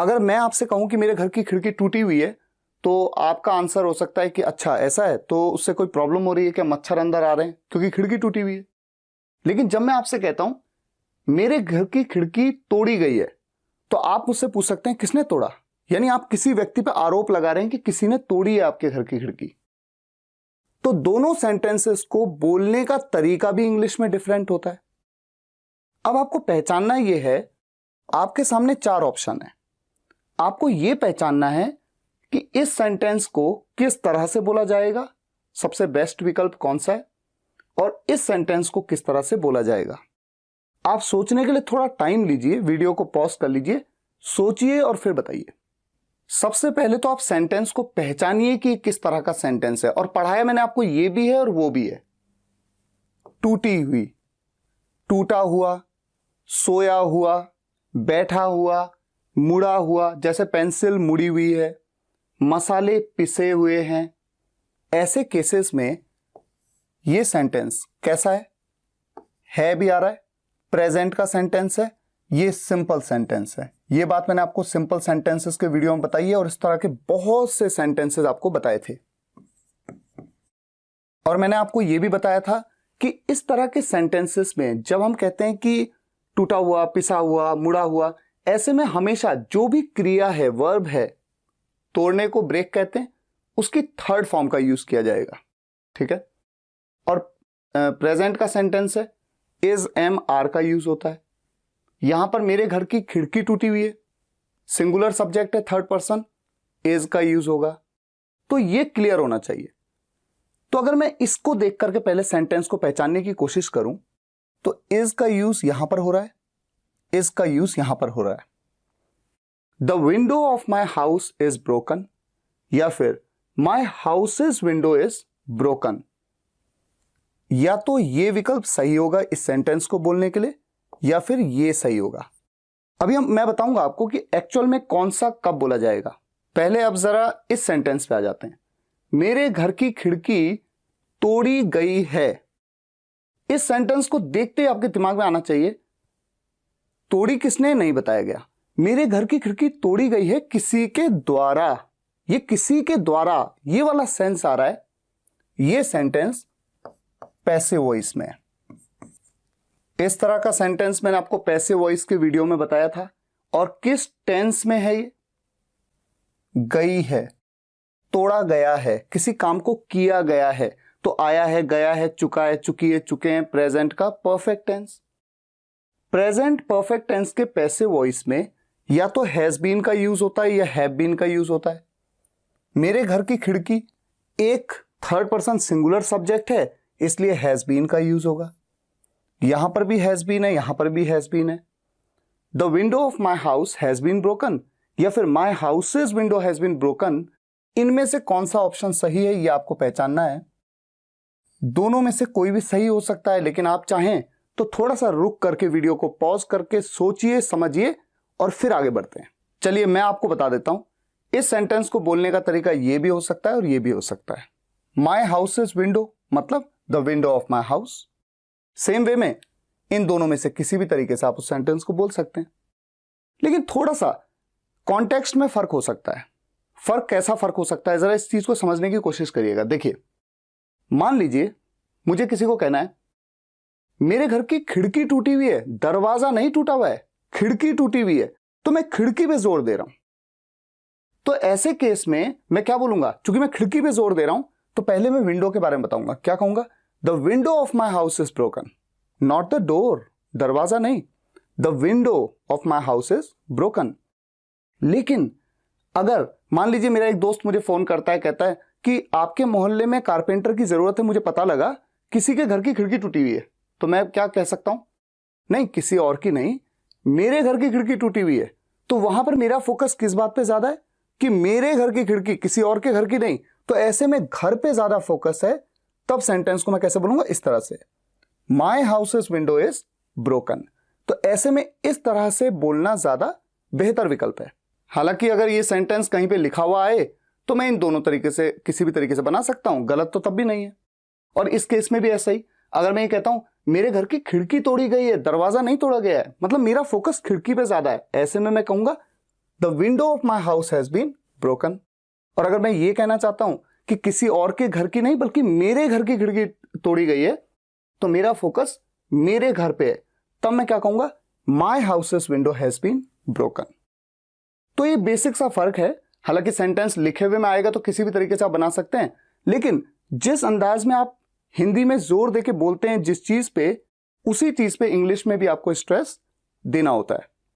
अगर मैं आपसे कहूं कि मेरे घर की खिड़की टूटी हुई है तो आपका आंसर हो सकता है कि अच्छा ऐसा है, तो उससे कोई प्रॉब्लम हो रही है क्या, मच्छर अंदर आ रहे हैं क्योंकि खिड़की टूटी हुई है। लेकिन जब मैं आपसे कहता हूं मेरे घर की खिड़की तोड़ी गई है, तो आप मुझसे पूछ सकते हैं किसने तोड़ा, यानी आप किसी व्यक्ति पर आरोप लगा रहे हैं कि किसी ने तोड़ी है आपके घर की खिड़की। तो दोनों सेंटेंसेस को बोलने का तरीका भी इंग्लिश में डिफरेंट होता है। अब आपको पहचानना यह है, आपके सामने 4 ऑप्शन है, आपको यह पहचानना है कि इस सेंटेंस को किस तरह से बोला जाएगा, सबसे बेस्ट विकल्प कौन सा है, और इस सेंटेंस को किस तरह से बोला जाएगा। आप सोचने के लिए थोड़ा टाइम लीजिए, वीडियो को पॉज कर लीजिए, सोचिए और फिर बताइए। सबसे पहले तो आप सेंटेंस को पहचानिए कि किस तरह का सेंटेंस है, और पढ़ाया मैंने आपको ये भी है और वो भी है। टूटी हुई, टूटा हुआ, सोया हुआ, बैठा हुआ, मुड़ा हुआ, जैसे पेंसिल मुड़ी हुई है, मसाले पिसे हुए हैं। ऐसे केसेस में ये सेंटेंस कैसा है भी आ रहा है, प्रेजेंट का सेंटेंस है, ये सिंपल सेंटेंस है। ये बात मैंने आपको सिंपल सेंटेंसेस के वीडियो में बताई है और इस तरह के बहुत से सेंटेंसेस आपको बताए थे। और मैंने आपको यह भी बताया था कि इस तरह के सेंटेंसेस में जब हम कहते हैं कि टूटा हुआ, पिसा हुआ, मुड़ा हुआ, ऐसे में हमेशा जो भी क्रिया है, वर्ब है, तोड़ने को ब्रेक कहते हैं, उसकी थर्ड फॉर्म का यूज किया जाएगा। ठीक है। और प्रेजेंट का सेंटेंस है, इज, एम, आर का यूज होता है। यहां पर मेरे घर की खिड़की टूटी हुई है, सिंगुलर सब्जेक्ट है, थर्ड पर्सन, इज का यूज होगा। तो ये क्लियर होना चाहिए। तो अगर मैं इसको देख करके पहले सेंटेंस को पहचानने की कोशिश करूं, तो इज का यूज यहां पर हो रहा है, इज का यूज यहां पर हो रहा है। The window of my house is broken, या फिर my house's window is broken. या तो ये विकल्प सही होगा इस सेंटेंस को बोलने के लिए, या फिर ये सही होगा। अभी मैं बताऊंगा आपको कि एक्चुअल में कौन सा कब बोला जाएगा। पहले अब जरा इस सेंटेंस पे आ जाते हैं। मेरे घर की खिड़की तोड़ी गई है। इस सेंटेंस को देखते ही आपके दिमाग में आना चाहिए तोड़ी किसने, नहीं बताया गया। मेरे घर की खिड़की तोड़ी गई है किसी के द्वारा। ये किसी के द्वारा, ये वाला सेंस आ रहा है। ये सेंटेंस पैसिव वॉइस में है। इस तरह का सेंटेंस मैंने आपको पैसिव वॉइस के वीडियो में बताया था। और किस टेंस में है ये? गई है, तोड़ा गया है, किसी काम को किया गया है। तो आया है, गया है, चुका है, चुकी है, चुके हैं, प्रेजेंट का perfect tense. Present perfect tense के पैसिव वॉइस में या तो हैज बीन का यूज होता है या हैव बीन का यूज होता है। मेरे घर की खिड़की एक थर्ड पर्सन सिंगुलर सब्जेक्ट है, इसलिए हैज बीन का यूज होगा। यहां पर भी हैज बीन है, यहां पर भी हैज बीन है। The window of my house has been broken, या फिर my house's window has been broken. इनमें से कौन सा ऑप्शन सही है, यह आपको पहचानना है। दोनों में से कोई भी सही हो सकता है, लेकिन आप चाहें तो थोड़ा सा रुक करके वीडियो को पॉज करके सोचिए, समझिए और फिर आगे बढ़ते हैं। चलिए मैं आपको बता देता हूं, इस सेंटेंस को बोलने का तरीका यह भी हो सकता है और यह भी हो सकता है। माई हाउसेज विंडो मतलब the window of my house. Same way में इन दोनों में से किसी भी तरीके से आप उस सेंटेंस को बोल सकते हैं, लेकिन थोड़ा सा कॉन्टेक्स्ट में फर्क हो सकता है। फर्क कैसा फर्क हो सकता है, जरा इस चीज को समझने की कोशिश करिएगा। देखिए, मान लीजिए मुझे किसी को कहना है मेरे घर की खिड़की टूटी हुई है, दरवाजा नहीं टूटा हुआ है, खिड़की टूटी हुई है, तो मैं खिड़की पे जोर दे रहा हूं। तो ऐसे केस में मैं क्या बोलूंगा, क्योंकि मैं खिड़की पे जोर दे रहा हूं, तो पहले मैं विंडो के बारे में बताऊंगा। क्या कहूंगा? The window of my house is broken, not the door, दरवाजा नहीं, the window of my house is broken. लेकिन अगर मान लीजिए मेरा एक दोस्त मुझे फोन करता है, कहता है कि आपके मोहल्ले में कारपेंटर की जरूरत है, मुझे पता लगा किसी के घर की खिड़की टूटी हुई है, तो मैं क्या कह सकता हूं? नहीं, किसी और की नहीं, मेरे घर की खिड़की टूटी हुई है। तो वहां पर मेरा फोकस किस बात पे ज्यादा है कि मेरे घर की खिड़की, किसी और के घर की नहीं। तो ऐसे में घर पे ज्यादा फोकस है, तब सेंटेंस को मैं कैसे बोलूंगा? इस तरह से, माई हाउसेज विंडो इज ब्रोकन। तो ऐसे में इस तरह से बोलना ज्यादा बेहतर विकल्प है। हालांकि अगर ये सेंटेंस कहीं पे लिखा हुआ आए तो मैं इन दोनों तरीके से किसी भी तरीके से बना सकता हूं, गलत तो तब भी नहीं है। और इस केस में भी ऐसा ही, अगर मैं ये कहता हूं मेरे घर की खिड़की तोड़ी गई है, दरवाजा नहीं तोड़ा गया है, मतलब मेरा फोकस खिड़की पे ज्यादा है, ऐसे में मैं कहूंगा the window of my house has been broken. और अगर मैं ये कहना चाहता हूं कि किसी और के घर की नहीं बल्कि मेरे घर की खिड़की तोड़ी गई है, तो मेरा फोकस मेरे घर पे है, तब मैं क्या कहूंगा, my house's window has been broken. तो ये बेसिक सा फर्क है। हालांकि सेंटेंस लिखे हुए में आएगा तो किसी भी तरीके से आप बना सकते हैं, लेकिन जिस अंदाज में आप हिंदी में जोर देके बोलते हैं जिस चीज पे, उसी चीज पे इंग्लिश में भी आपको स्ट्रेस देना होता है।